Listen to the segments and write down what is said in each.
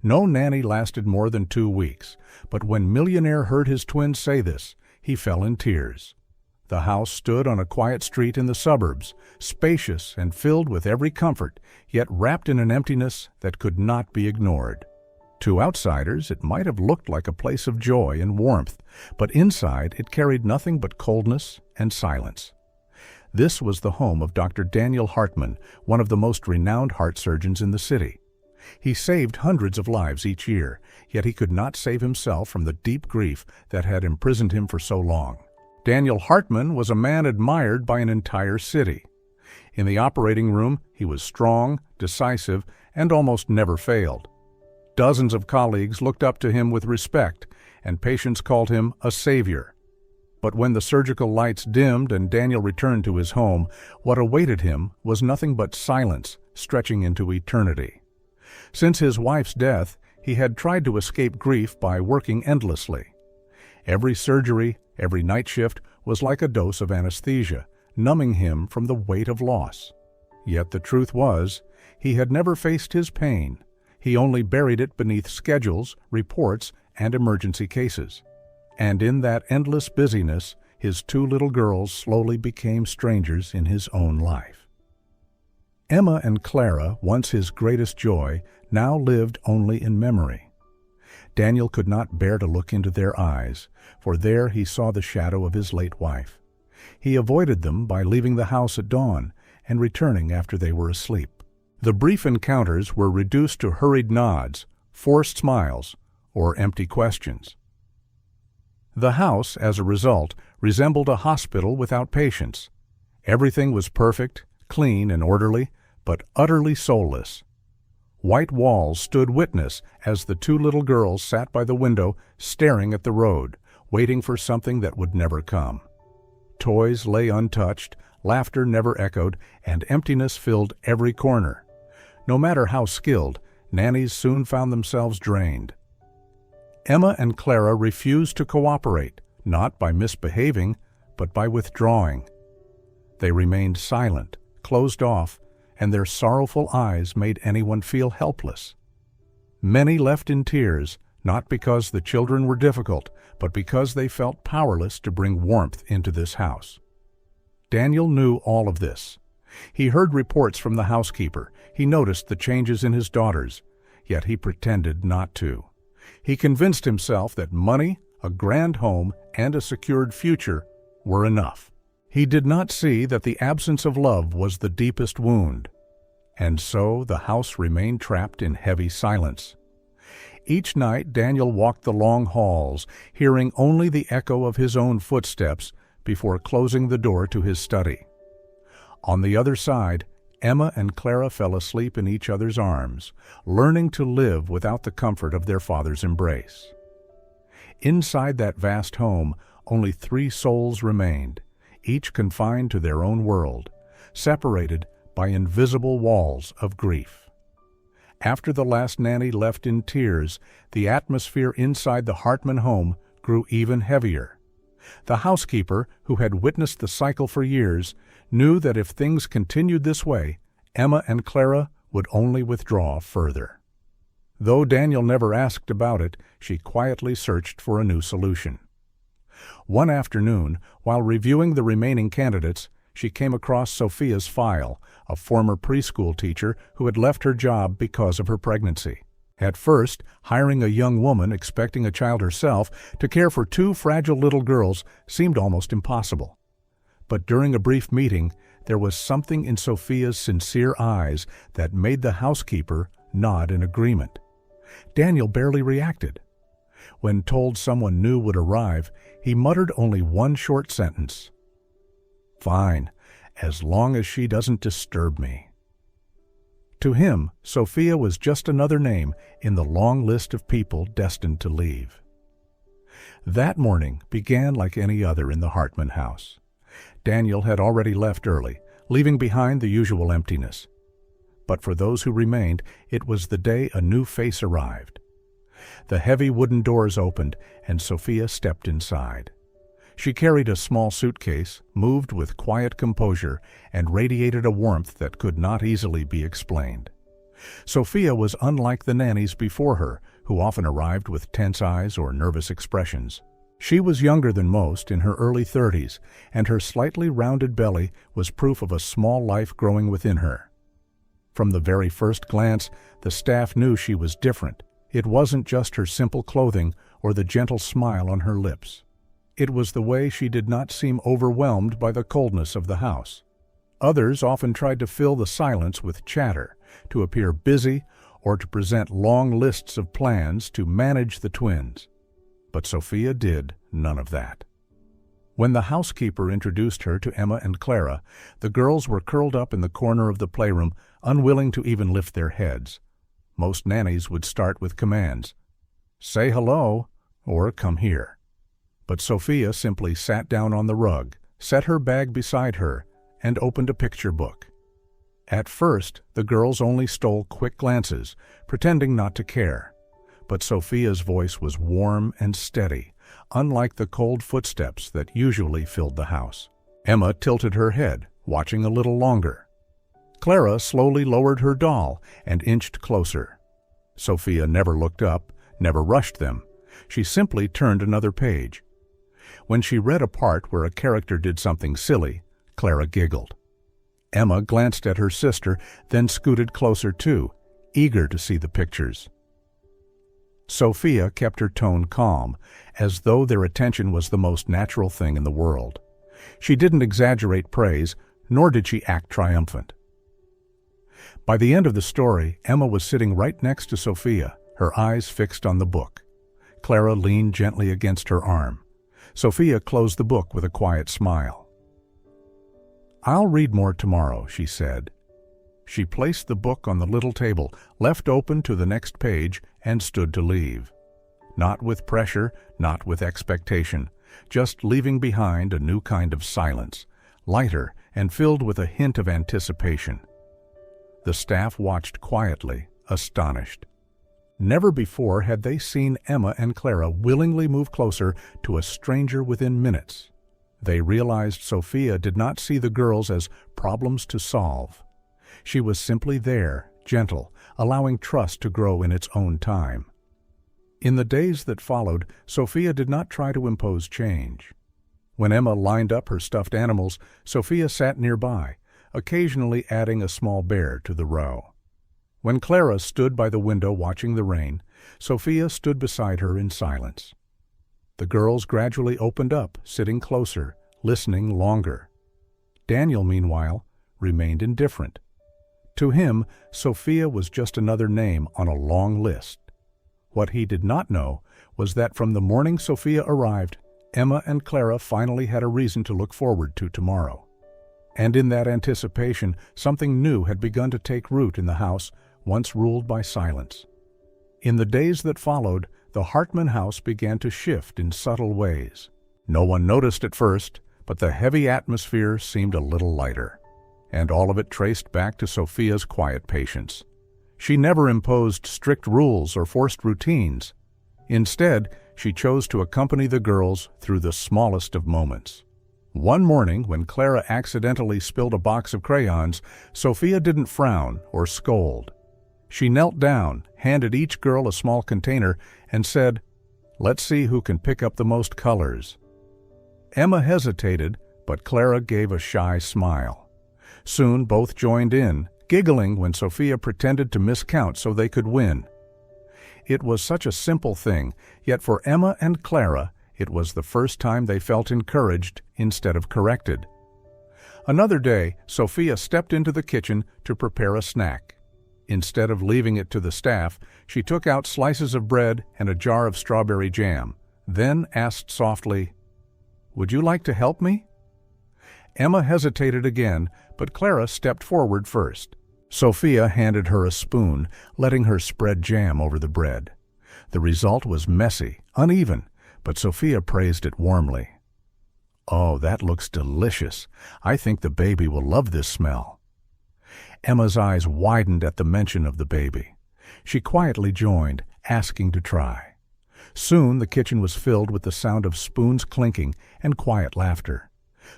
No nanny lasted more than 2 weeks, but when Millionaire heard his twin say this, he fell in tears. The house stood on a quiet street in the suburbs, spacious and filled with every comfort, yet wrapped in an emptiness that could not be ignored. To outsiders, it might have looked like a place of joy and warmth, but inside it carried nothing but coldness and silence. This was the home of Dr. Daniel Hartman, one of the most renowned heart surgeons in the city. He saved hundreds of lives each year, yet he could not save himself from the deep grief that had imprisoned him for so long. Daniel Hartman was a man admired by an entire city. In the operating room, he was strong, decisive, and almost never failed. Dozens of colleagues looked up to him with respect, and patients called him a savior. But when the surgical lights dimmed and Daniel returned to his home, what awaited him was nothing but silence stretching into eternity. Since his wife's death, he had tried to escape grief by working endlessly. Every surgery, every night shift was like a dose of anesthesia, numbing him from the weight of loss. Yet the truth was, he had never faced his pain. He only buried it beneath schedules, reports, and emergency cases. And in that endless busyness, his 2 little girls slowly became strangers in his own life. Emma and Clara, once his greatest joy, now lived only in memory. Daniel could not bear to look into their eyes, for there he saw the shadow of his late wife. He avoided them by leaving the house at dawn and returning after they were asleep. The brief encounters were reduced to hurried nods, forced smiles, or empty questions. The house, as a result, resembled a hospital without patients. Everything was perfect, clean, and orderly, but utterly soulless. White walls stood witness as the 2 little girls sat by the window staring at the road, waiting for something that would never come. Toys lay untouched, laughter never echoed, and emptiness filled every corner. No matter how skilled, nannies soon found themselves drained. Emma and Clara refused to cooperate, not by misbehaving, but by withdrawing. They remained silent, closed off, and their sorrowful eyes made anyone feel helpless. Many left in tears, not because the children were difficult, but because they felt powerless to bring warmth into this house. Daniel knew all of this. He heard reports from the housekeeper. He noticed the changes in his daughters, yet he pretended not to. He convinced himself that money, a grand home, and a secured future were enough. He did not see that the absence of love was the deepest wound, and so the house remained trapped in heavy silence. Each night Daniel walked the long halls, hearing only the echo of his own footsteps before closing the door to his study. On the other side, Emma and Clara fell asleep in each other's arms, learning to live without the comfort of their father's embrace. Inside that vast home, only 3 souls remained, each confined to their own world, separated by invisible walls of grief. After the last nanny left in tears, the atmosphere inside the Hartman home grew even heavier. The housekeeper, who had witnessed the cycle for years, knew that if things continued this way, Emma and Clara would only withdraw further. Though Daniel never asked about it, she quietly searched for a new solution. One afternoon, while reviewing the remaining candidates, she came across Sofia's file, a former preschool teacher who had left her job because of her pregnancy. At first, hiring a young woman expecting a child herself to care for 2 fragile little girls seemed almost impossible. But during a brief meeting, there was something in Sofia's sincere eyes that made the housekeeper nod in agreement. Daniel barely reacted. When told someone new would arrive, he muttered only one short sentence. "Fine, as long as she doesn't disturb me." To him, Sofia was just another name in the long list of people destined to leave. That morning began like any other in the Hartman house. Daniel had already left early, leaving behind the usual emptiness. But for those who remained, it was the day a new face arrived. The heavy wooden doors opened, and Sofia stepped inside. She carried a small suitcase, moved with quiet composure, and radiated a warmth that could not easily be explained. Sofia was unlike the nannies before her, who often arrived with tense eyes or nervous expressions. She was younger than most, in her early 30s, and her slightly rounded belly was proof of a small life growing within her. From the very first glance, the staff knew she was different. It wasn't just her simple clothing or the gentle smile on her lips. It was the way she did not seem overwhelmed by the coldness of the house. Others often tried to fill the silence with chatter, to appear busy, or to present long lists of plans to manage the twins. But Sofia did none of that. When the housekeeper introduced her to Emma and Clara, the girls were curled up in the corner of the playroom, unwilling to even lift their heads. Most nannies would start with commands, "Say hello," or "Come here." But Sofia simply sat down on the rug, set her bag beside her, and opened a picture book. At first, the girls only stole quick glances, pretending not to care. But Sofia's voice was warm and steady, unlike the cold footsteps that usually filled the house. Emma tilted her head, watching a little longer. Clara slowly lowered her doll and inched closer. Sofia never looked up, never rushed them. She simply turned another page. When she read a part where a character did something silly, Clara giggled. Emma glanced at her sister, then scooted closer too, eager to see the pictures. Sofia kept her tone calm, as though their attention was the most natural thing in the world. She didn't exaggerate praise, nor did she act triumphant. By the end of the story, Emma was sitting right next to Sofia, her eyes fixed on the book. Clara leaned gently against her arm. Sofia closed the book with a quiet smile. "I'll read more tomorrow," she said. She placed the book on the little table, left open to the next page, and stood to leave. Not with pressure, not with expectation, just leaving behind a new kind of silence, lighter and filled with a hint of anticipation. The staff watched quietly, astonished. Never before had they seen Emma and Clara willingly move closer to a stranger within minutes. They realized Sofia did not see the girls as problems to solve. She was simply there, gentle, allowing trust to grow in its own time. In the days that followed, Sofia did not try to impose change. When Emma lined up her stuffed animals, Sofia sat nearby, occasionally adding a small bear to the row. When Clara stood by the window watching the rain, Sofia stood beside her in silence. The girls gradually opened up, sitting closer, listening longer. Daniel, meanwhile, remained indifferent. To him, Sofia was just another name on a long list. What he did not know was that from the morning Sofia arrived, Emma and Clara finally had a reason to look forward to tomorrow. And in that anticipation, something new had begun to take root in the house once ruled by silence. In the days that followed, the Hartman house began to shift in subtle ways. No one noticed at first, but the heavy atmosphere seemed a little lighter. And all of it traced back to Sofia's quiet patience. She never imposed strict rules or forced routines. Instead, she chose to accompany the girls through the smallest of moments. One morning, when Clara accidentally spilled a box of crayons, Sofia didn't frown or scold. She knelt down, handed each girl a small container, and said, "Let's see who can pick up the most colors." Emma hesitated, but Clara gave a shy smile. Soon both joined in, giggling when Sofia pretended to miscount so they could win. It was such a simple thing, yet for Emma and Clara, it was the first time they felt encouraged instead of corrected. Another day, Sofia stepped into the kitchen to prepare a snack. Instead of leaving it to the staff, she took out slices of bread and a jar of strawberry jam, then asked softly, "Would you like to help me?" Emma hesitated again, but Clara stepped forward first. Sofia handed her a spoon, letting her spread jam over the bread. The result was messy, uneven, but Sofia praised it warmly. "Oh, that looks delicious. I think the baby will love this smell." Emma's eyes widened at the mention of the baby. She quietly joined, asking to try. Soon the kitchen was filled with the sound of spoons clinking and quiet laughter.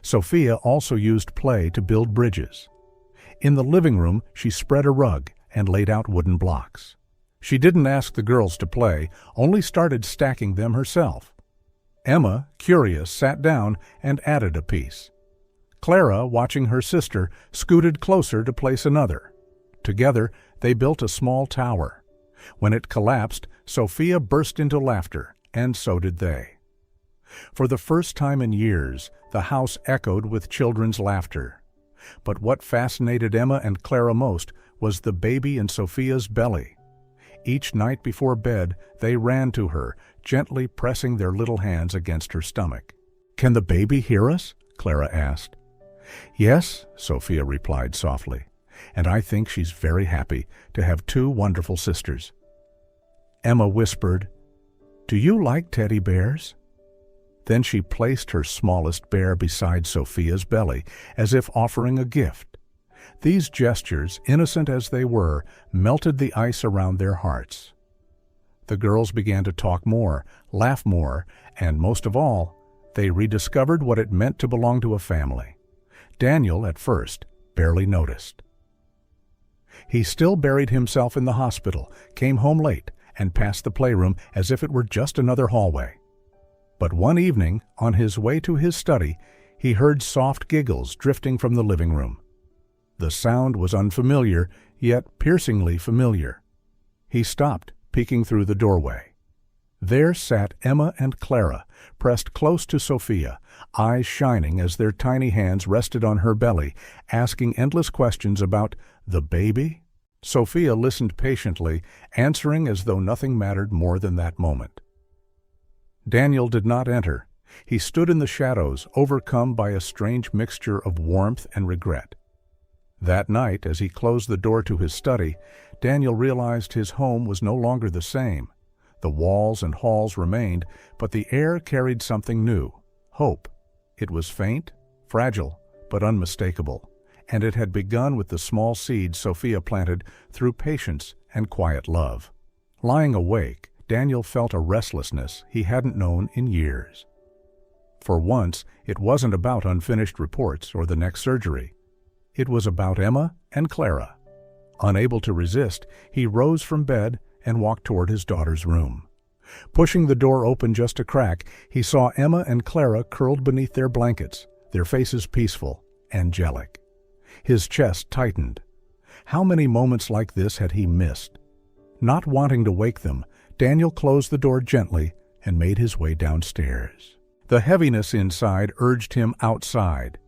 Sofia also used play to build bridges. In the living room, she spread a rug, and laid out wooden blocks. She didn't ask the girls to play, only started stacking them herself. Emma, curious, sat down and added a piece. Clara, watching her sister, scooted closer to place another. Together, they built a small tower. When it collapsed, Sofia burst into laughter, and so did they. For the first time in years, the house echoed with children's laughter. But what fascinated Emma and Clara most was the baby in Sofia's belly. Each night before bed, they ran to her, gently pressing their little hands against her stomach. "Can the baby hear us?" Clara asked. "Yes," Sofia replied softly, "and I think she's very happy to have two wonderful sisters." Emma whispered, "Do you like teddy bears?" Then she placed her smallest bear beside Sofia's belly, as if offering a gift. These gestures, innocent as they were, melted the ice around their hearts. The girls began to talk more, laugh more, and most of all, they rediscovered what it meant to belong to a family. Daniel, at first, barely noticed. He still buried himself in the hospital, came home late, and passed the playroom as if it were just another hallway. But one evening, on his way to his study, he heard soft giggles drifting from the living room. The sound was unfamiliar, yet piercingly familiar. He stopped, peeking through the doorway. There sat Emma and Clara, pressed close to Sofia, eyes shining as their tiny hands rested on her belly, asking endless questions about the baby. Sofia listened patiently, answering as though nothing mattered more than that moment. Daniel did not enter. He stood in the shadows, overcome by a strange mixture of warmth and regret. That night, as he closed the door to his study, Daniel realized his home was no longer the same. The walls and halls remained, but the air carried something new, hope. It was faint, fragile, but unmistakable, and it had begun with the small seeds Sofia planted through patience and quiet love. Lying awake, Daniel felt a restlessness he hadn't known in years. For once, it wasn't about unfinished reports or the next surgery. It was about Emma and Clara. Unable to resist, he rose from bed and walked toward his daughter's room. Pushing the door open just a crack, he saw Emma and Clara curled beneath their blankets, their faces peaceful, angelic. His chest tightened. How many moments like this had he missed? Not wanting to wake them, Daniel closed the door gently and made his way downstairs. The heaviness inside urged him outside.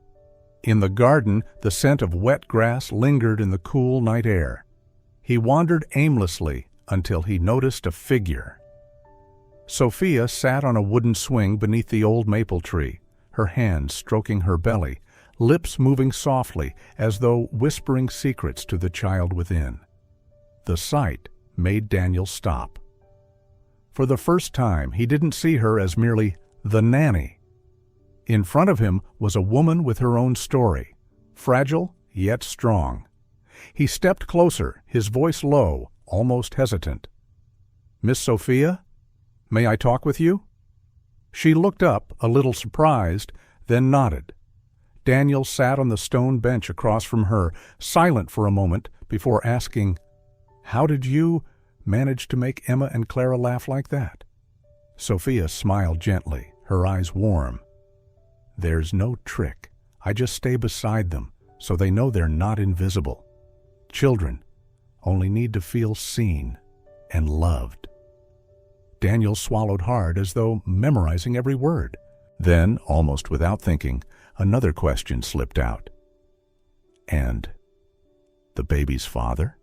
In the garden, the scent of wet grass lingered in the cool night air. He wandered aimlessly until he noticed a figure. Sofia sat on a wooden swing beneath the old maple tree, her hands stroking her belly, lips moving softly as though whispering secrets to the child within. The sight made Daniel stop. For the first time, he didn't see her as merely the nanny. In front of him was a woman with her own story, fragile yet strong. He stepped closer, his voice low, almost hesitant. "Miss Sofia, may I talk with you?" She looked up, a little surprised, then nodded. Daniel sat on the stone bench across from her, silent for a moment before asking, "How did you manage to make Emma and Clara laugh like that?" Sofia smiled gently, her eyes warm. "There's no trick. I just stay beside them, so they know they're not invisible. Children only need to feel seen and loved." Daniel swallowed hard as though memorizing every word. Then, almost without thinking, another question slipped out. "And the baby's father?"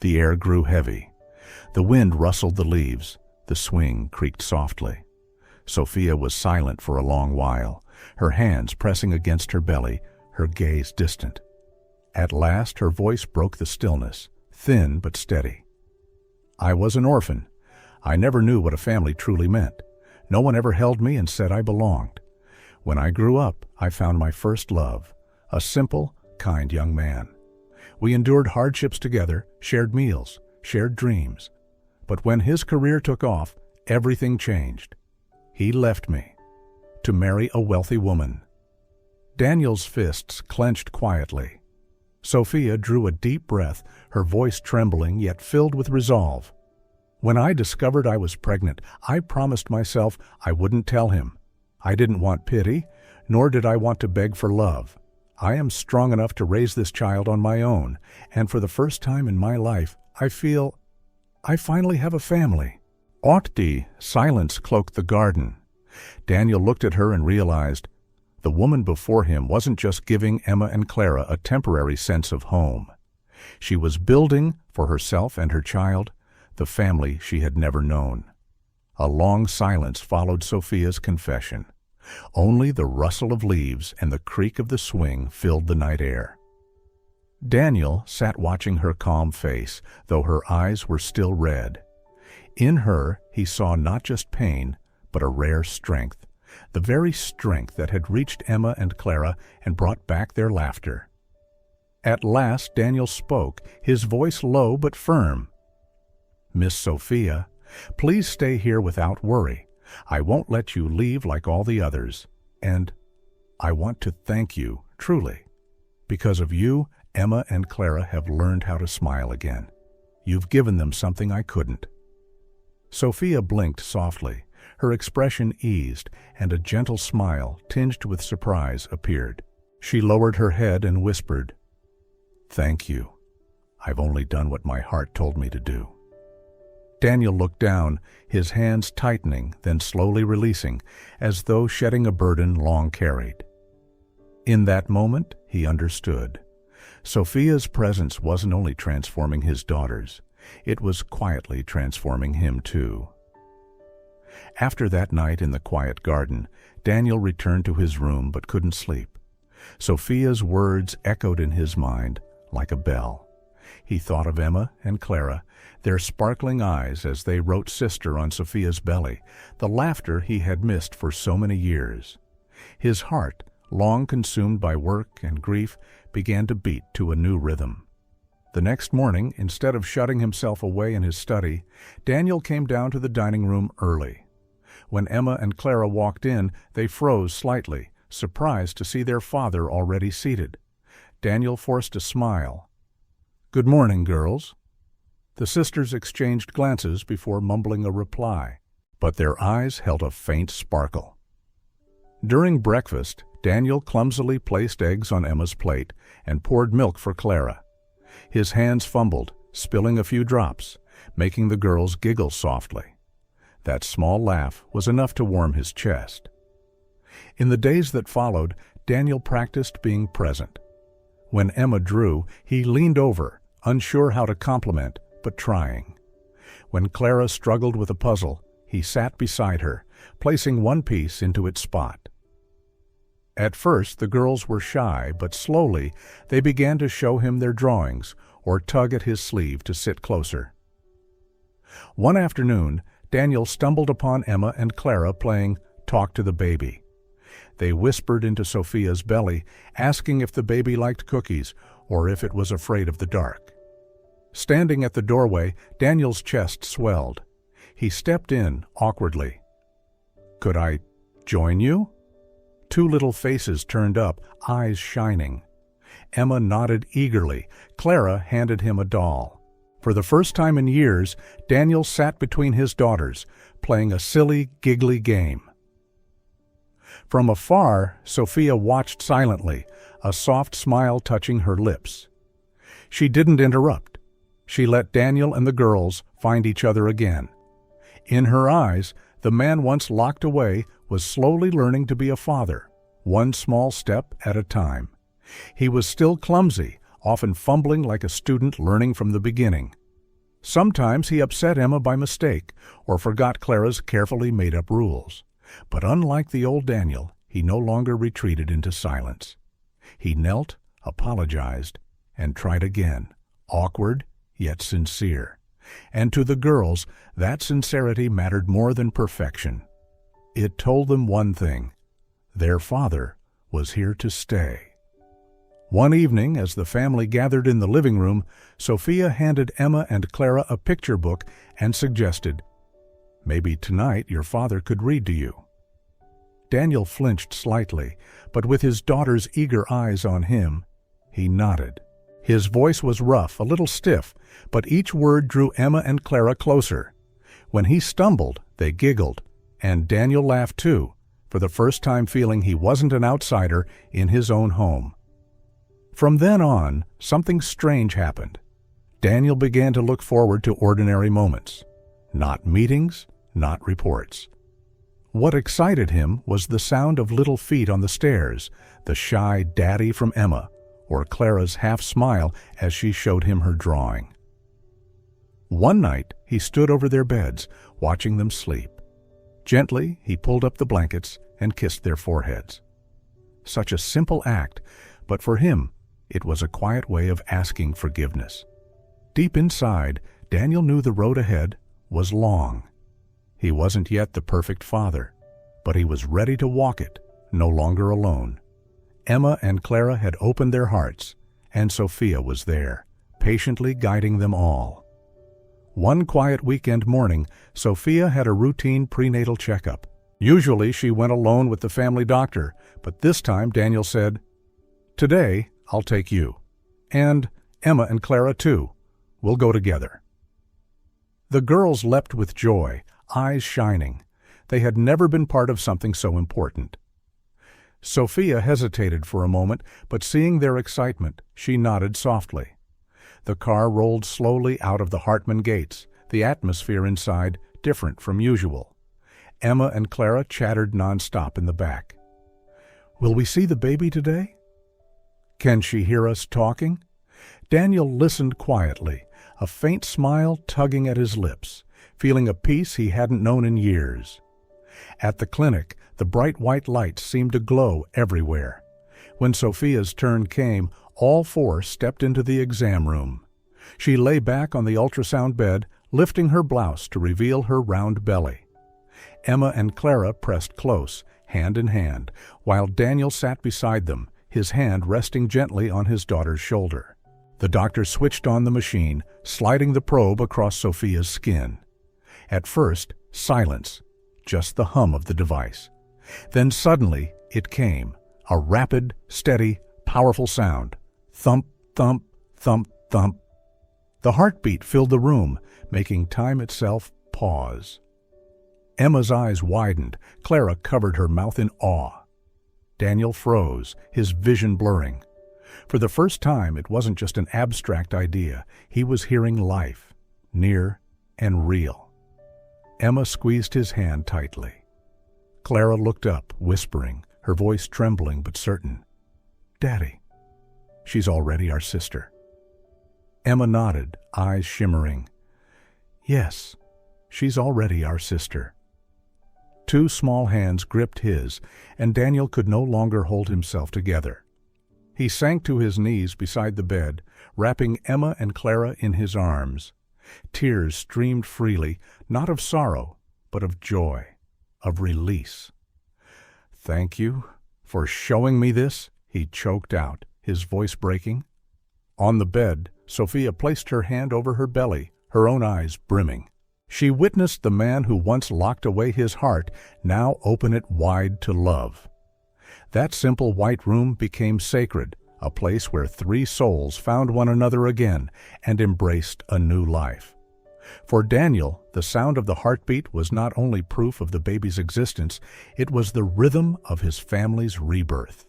The air grew heavy. The wind rustled the leaves. The swing creaked softly. Sofia was silent for a long while, her hands pressing against her belly, her gaze distant. At last her voice broke the stillness, thin but steady. "I was an orphan. I never knew what a family truly meant. No one ever held me and said I belonged. When I grew up, I found my first love, a simple, kind young man. We endured hardships together, shared meals, shared dreams. But when his career took off, everything changed. He left me to marry a wealthy woman." Daniel's fists clenched quietly. Sofia drew a deep breath, her voice trembling yet filled with resolve. "When I discovered I was pregnant, I promised myself I wouldn't tell him. I didn't want pity, nor did I want to beg for love. I am strong enough to raise this child on my own, and for the first time in my life, I feel I finally have a family." Aukti, silence cloaked the garden. Daniel looked at her and realized the woman before him wasn't just giving Emma and Clara a temporary sense of home. She was building, for herself and her child, the family she had never known. A long silence followed Sofia's confession. Only the rustle of leaves and the creak of the swing filled the night air. Daniel sat watching her calm face, though her eyes were still red. In her, he saw not just pain, but a rare strength, the very strength that had reached Emma and Clara and brought back their laughter. At last Daniel spoke, his voice low but firm. "Miss Sofia, please stay here without worry. I won't let you leave like all the others. And I want to thank you, truly. Because of you, Emma and Clara have learned how to smile again. You've given them something I couldn't." Sofia blinked softly. Her expression eased, and a gentle smile, tinged with surprise, appeared. She lowered her head and whispered, "Thank you. I've only done what my heart told me to do." Daniel looked down, his hands tightening, then slowly releasing, as though shedding a burden long carried. In that moment, he understood. Sofia's presence wasn't only transforming his daughters, it was quietly transforming him too. After that night in the quiet garden, Daniel returned to his room but couldn't sleep. Sofia's words echoed in his mind like a bell. He thought of Emma and Clara, their sparkling eyes as they wrote sister on Sofia's belly, the laughter he had missed for so many years. His heart, long consumed by work and grief, began to beat to a new rhythm. The next morning, instead of shutting himself away in his study, Daniel came down to the dining room early. When Emma and Clara walked in, they froze slightly, surprised to see their father already seated. Daniel forced a smile. "Good morning, girls." The sisters exchanged glances before mumbling a reply, but their eyes held a faint sparkle. During breakfast, Daniel clumsily placed eggs on Emma's plate and poured milk for Clara. His hands fumbled, spilling a few drops, making the girls giggle softly. That small laugh was enough to warm his chest. In the days that followed, Daniel practiced being present. When Emma drew, he leaned over, unsure how to compliment, but trying. When Clara struggled with a puzzle, he sat beside her, placing one piece into its spot. At first, the girls were shy, but slowly they began to show him their drawings or tug at his sleeve to sit closer. One afternoon, Daniel stumbled upon Emma and Clara playing Talk to the Baby. They whispered into Sofia's belly, asking if the baby liked cookies or if it was afraid of the dark. Standing at the doorway, Daniel's chest swelled. He stepped in awkwardly. "Could I join you?" Two little faces turned up, eyes shining. Emma nodded eagerly. Clara handed him a doll. For the first time in years, Daniel sat between his daughters, playing a silly, giggly game. From afar, Sofia watched silently, a soft smile touching her lips. She didn't interrupt. She let Daniel and the girls find each other again. In her eyes, the man once locked away was slowly learning to be a father, one small step at a time. He was still clumsy, often fumbling like a student learning from the beginning. Sometimes he upset Emma by mistake or forgot Clara's carefully made-up rules. But unlike the old Daniel, he no longer retreated into silence. He knelt, apologized, and tried again, awkward yet sincere. And to the girls, that sincerity mattered more than perfection. It told them one thing: their father was here to stay. One evening, as the family gathered in the living room, Sofia handed Emma and Clara a picture book and suggested, "Maybe tonight your father could read to you." Daniel flinched slightly, but with his daughter's eager eyes on him, he nodded. His voice was rough, a little stiff, but each word drew Emma and Clara closer. When he stumbled, they giggled, and Daniel laughed too, for the first time feeling he wasn't an outsider in his own home. From then on, something strange happened. Daniel began to look forward to ordinary moments. Not meetings, not reports. What excited him was the sound of little feet on the stairs, the shy daddy from Emma, or Clara's half-smile as she showed him her drawing. One night, he stood over their beds, watching them sleep. Gently, he pulled up the blankets and kissed their foreheads. Such a simple act, but for him, it was a quiet way of asking forgiveness. Deep inside, Daniel knew the road ahead was long. He wasn't yet the perfect father, but he was ready to walk it, no longer alone. Emma and Clara had opened their hearts, and Sofia was there, patiently guiding them all. One quiet weekend morning, Sofia had a routine prenatal checkup. Usually she went alone with the family doctor, but this time Daniel said, "Today, I'll take you. And Emma and Clara too. We'll go together." The girls leapt with joy, eyes shining. They had never been part of something so important. Sofia hesitated for a moment, but seeing their excitement, she nodded softly. The car rolled slowly out of the Hartman gates, the atmosphere inside different from usual. Emma and Clara chattered nonstop in the back. "Will we see the baby today? Can she hear us talking?" Daniel listened quietly, a faint smile tugging at his lips, feeling a peace he hadn't known in years. At the clinic, the bright white lights seemed to glow everywhere. When Sofia's turn came, all four stepped into the exam room. She lay back on the ultrasound bed, lifting her blouse to reveal her round belly. Emma and Clara pressed close, hand in hand, while Daniel sat beside them, his hand resting gently on his daughter's shoulder. The doctor switched on the machine, sliding the probe across Sofia's skin. At first, silence, just the hum of the device. Then suddenly, it came, a rapid, steady, powerful sound. Thump, thump, thump, thump. The heartbeat filled the room, making time itself pause. Emma's eyes widened. Clara covered her mouth in awe. Daniel froze, his vision blurring. For the first time, it wasn't just an abstract idea. He was hearing life, near and real. Emma squeezed his hand tightly. Clara looked up, whispering, her voice trembling but certain. "Daddy, she's already our sister." Emma nodded, eyes shimmering. "Yes, she's already our sister." Two small hands gripped his, and Daniel could no longer hold himself together. He sank to his knees beside the bed, wrapping Emma and Clara in his arms. Tears streamed freely, not of sorrow, but of joy, of release. "Thank you for showing me this," he choked out, his voice breaking. On the bed, Sofia placed her hand over her belly, her own eyes brimming. She witnessed the man who once locked away his heart now open it wide to love. That simple white room became sacred, a place where three souls found one another again and embraced a new life. For Daniel, the sound of the heartbeat was not only proof of the baby's existence, it was the rhythm of his family's rebirth.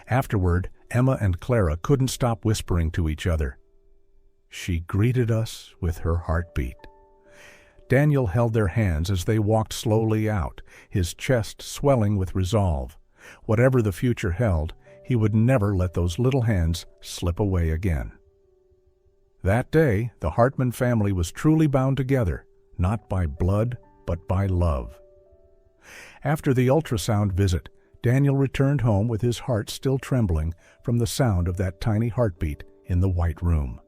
Afterward, Emma and Clara couldn't stop whispering to each other. She greeted us with her heartbeat. Daniel held their hands as they walked slowly out, his chest swelling with resolve. Whatever the future held, he would never let those little hands slip away again. That day, the Hartman family was truly bound together, not by blood, but by love. After the ultrasound visit, Daniel returned home with his heart still trembling from the sound of that tiny heartbeat in the white room.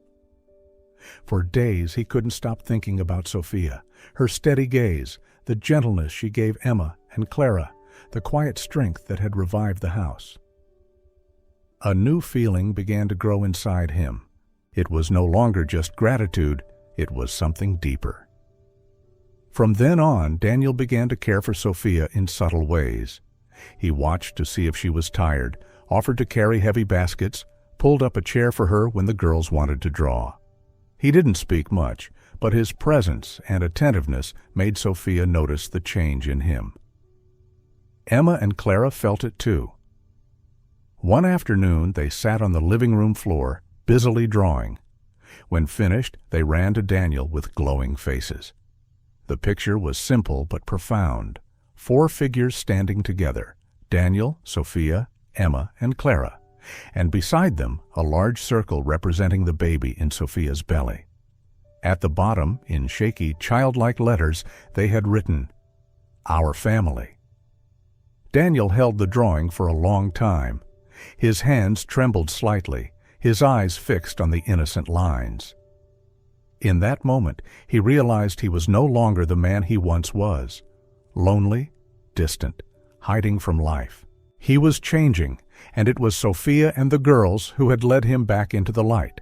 For days he couldn't stop thinking about Sofia, her steady gaze, the gentleness she gave Emma and Clara, the quiet strength that had revived the house. A new feeling began to grow inside him. It was no longer just gratitude, it was something deeper. From then on, Daniel began to care for Sofia in subtle ways. He watched to see if she was tired, offered to carry heavy baskets, pulled up a chair for her when the girls wanted to draw. He didn't speak much, but his presence and attentiveness made Sofia notice the change in him. Emma and Clara felt it too. One afternoon they sat on the living room floor, busily drawing. When finished, they ran to Daniel with glowing faces. The picture was simple but profound. 4 figures standing together: Daniel, Sofia, Emma, and Clara, and beside them a large circle representing the baby in Sofia's belly. At the bottom, in shaky, childlike letters, they had written, "Our family." Daniel held the drawing for a long time. His hands trembled slightly, his eyes fixed on the innocent lines. In that moment, he realized he was no longer the man he once was, lonely, distant, hiding from life. He was changing, and it was Sofia and the girls who had led him back into the light.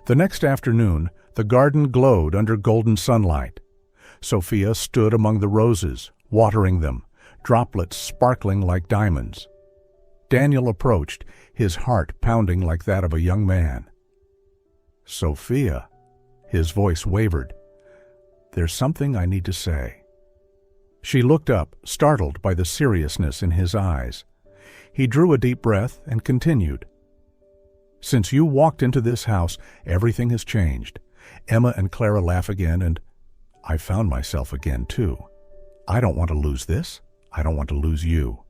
The next afternoon, the garden glowed under golden sunlight. Sofia stood among the roses, watering them, droplets sparkling like diamonds. Daniel approached, his heart pounding like that of a young man. "Sofia," his voice wavered, "there's something I need to say." She looked up, startled by the seriousness in his eyes. He drew a deep breath and continued. "Since you walked into this house, everything has changed. Emma and Clara laugh again, and I found myself again, too. I don't want to lose this. I don't want to lose you."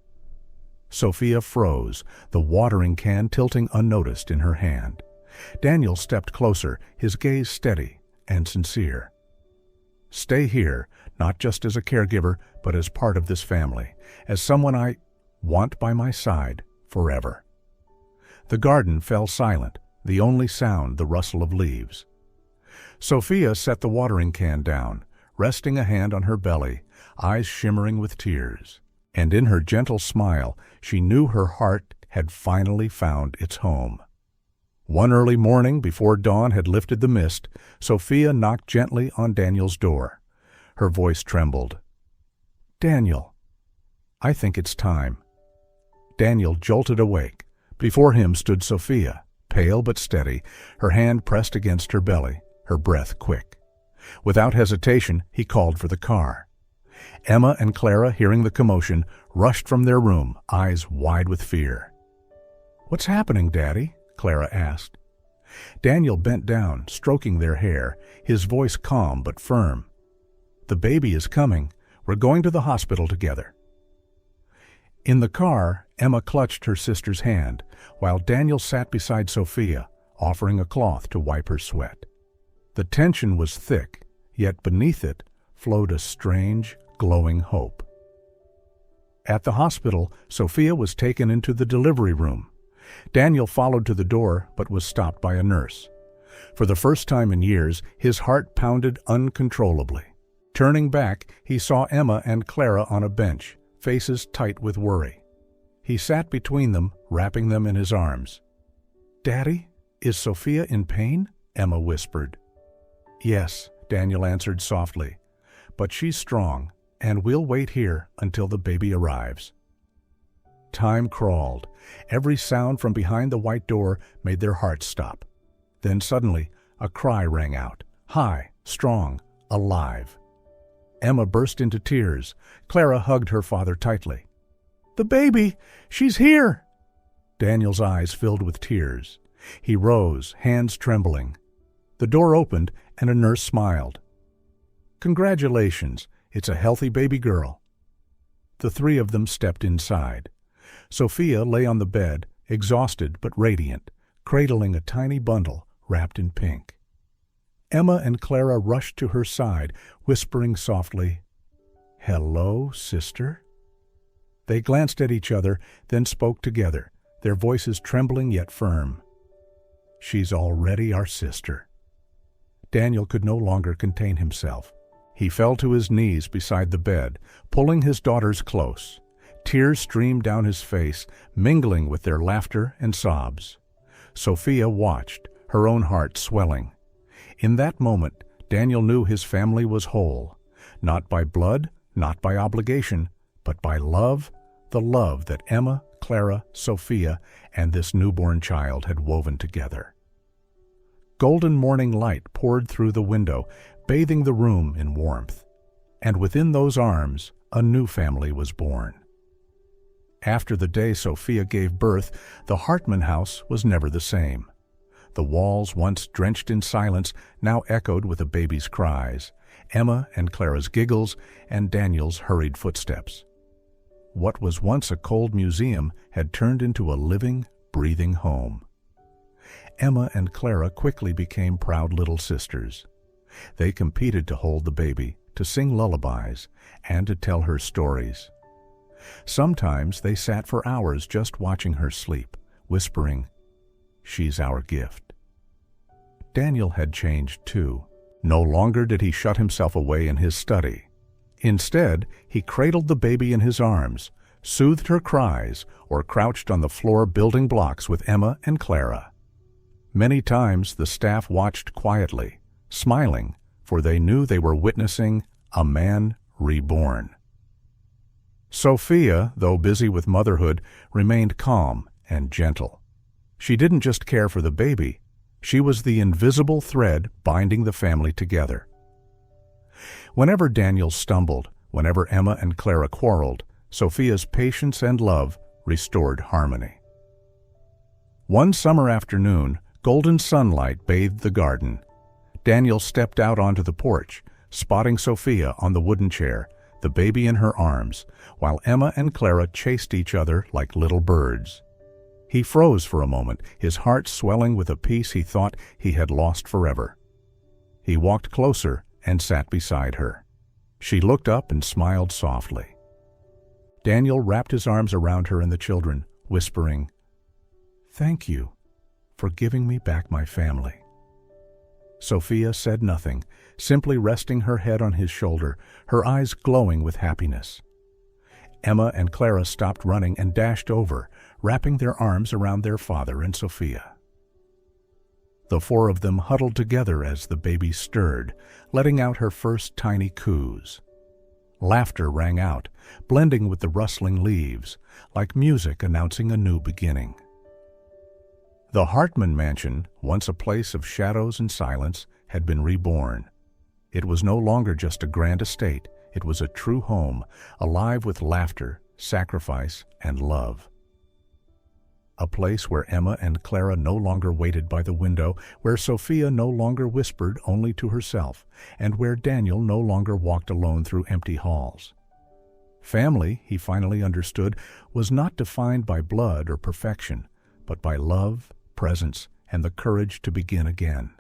Sofia froze, the watering can tilting unnoticed in her hand. Daniel stepped closer, his gaze steady and sincere. "Stay here, not just as a caregiver, but as part of this family, as someone I want by my side forever." The garden fell silent, the only sound the rustle of leaves. Sofia set the watering can down, resting a hand on her belly, eyes shimmering with tears. And in her gentle smile, she knew her heart had finally found its home. One early morning, before dawn had lifted the mist, Sofia knocked gently on Daniel's door. Her voice trembled. "Daniel, I think it's time." Daniel jolted awake. Before him stood Sofia, pale but steady, her hand pressed against her belly, her breath quick. Without hesitation, he called for the car. Emma and Clara, hearing the commotion, rushed from their room, eyes wide with fear. "What's happening, Daddy?" Clara asked. Daniel bent down, stroking their hair, his voice calm but firm. "The baby is coming. We're going to the hospital together." In the car, Emma clutched her sister's hand, while Daniel sat beside Sofia, offering a cloth to wipe her sweat. The tension was thick, yet beneath it flowed a strange, glowing hope. At the hospital, Sofia was taken into the delivery room. Daniel followed to the door, but was stopped by a nurse. For the first time in years, his heart pounded uncontrollably. Turning back, he saw Emma and Clara on a bench, faces tight with worry. He sat between them, wrapping them in his arms. "Daddy, is Sofia in pain?" Emma whispered. "Yes," Daniel answered softly, "but she's strong, and we'll wait here until the baby arrives." Time crawled. Every sound from behind the white door made their hearts stop. Then suddenly, a cry rang out, high, strong, alive. Emma burst into tears. Clara hugged her father tightly. "The baby! She's here!" Daniel's eyes filled with tears. He rose, hands trembling. The door opened, and a nurse smiled. "Congratulations, it's a healthy baby girl." The 3 of them stepped inside. Sofia lay on the bed, exhausted but radiant, cradling a tiny bundle wrapped in pink. Emma and Clara rushed to her side, whispering softly, "Hello, sister?" They glanced at each other, then spoke together, their voices trembling yet firm. "She's already our sister." Daniel could no longer contain himself. He fell to his knees beside the bed, pulling his daughters close. Tears streamed down his face, mingling with their laughter and sobs. Sofia watched, her own heart swelling. In that moment, Daniel knew his family was whole, not by blood, not by obligation, but by love, the love that Emma, Clara, Sofia, and this newborn child had woven together. Golden morning light poured through the window, bathing the room in warmth. And within those arms, a new family was born. After the day Sofia gave birth, the Hartman house was never the same. The walls, once drenched in silence, now echoed with a baby's cries, Emma and Clara's giggles, and Daniel's hurried footsteps. What was once a cold museum had turned into a living, breathing home. Emma and Clara quickly became proud little sisters. They competed to hold the baby, to sing lullabies, and to tell her stories. Sometimes they sat for hours just watching her sleep, whispering, "She's our gift." Daniel had changed too. No longer did he shut himself away in his study. Instead, he cradled the baby in his arms, soothed her cries, or crouched on the floor building blocks with Emma and Clara. Many times the staff watched quietly, smiling, for they knew they were witnessing a man reborn. Sofia, though busy with motherhood, remained calm and gentle. She didn't just care for the baby, she was the invisible thread binding the family together. Whenever Daniel stumbled, whenever Emma and Clara quarreled, Sofia's patience and love restored harmony. One summer afternoon, golden sunlight bathed the garden. Daniel stepped out onto the porch, spotting Sofia on the wooden chair, the baby in her arms, while Emma and Clara chased each other like little birds. He froze for a moment, his heart swelling with a peace he thought he had lost forever. He walked closer and sat beside her. She looked up and smiled softly. Daniel wrapped his arms around her and the children, whispering, "Thank you for giving me back my family." Sofia said nothing, simply resting her head on his shoulder, her eyes glowing with happiness. Emma and Clara stopped running and dashed over, wrapping their arms around their father and Sofia. The four of them huddled together as the baby stirred, letting out her first tiny coos. Laughter rang out, blending with the rustling leaves, like music announcing a new beginning. The Hartman mansion, once a place of shadows and silence, had been reborn. It was no longer just a grand estate, it was a true home, alive with laughter, sacrifice, and love. A place where Emma and Clara no longer waited by the window, where Sofia no longer whispered only to herself, and where Daniel no longer walked alone through empty halls. Family, he finally understood, was not defined by blood or perfection, but by love, presence, and the courage to begin again.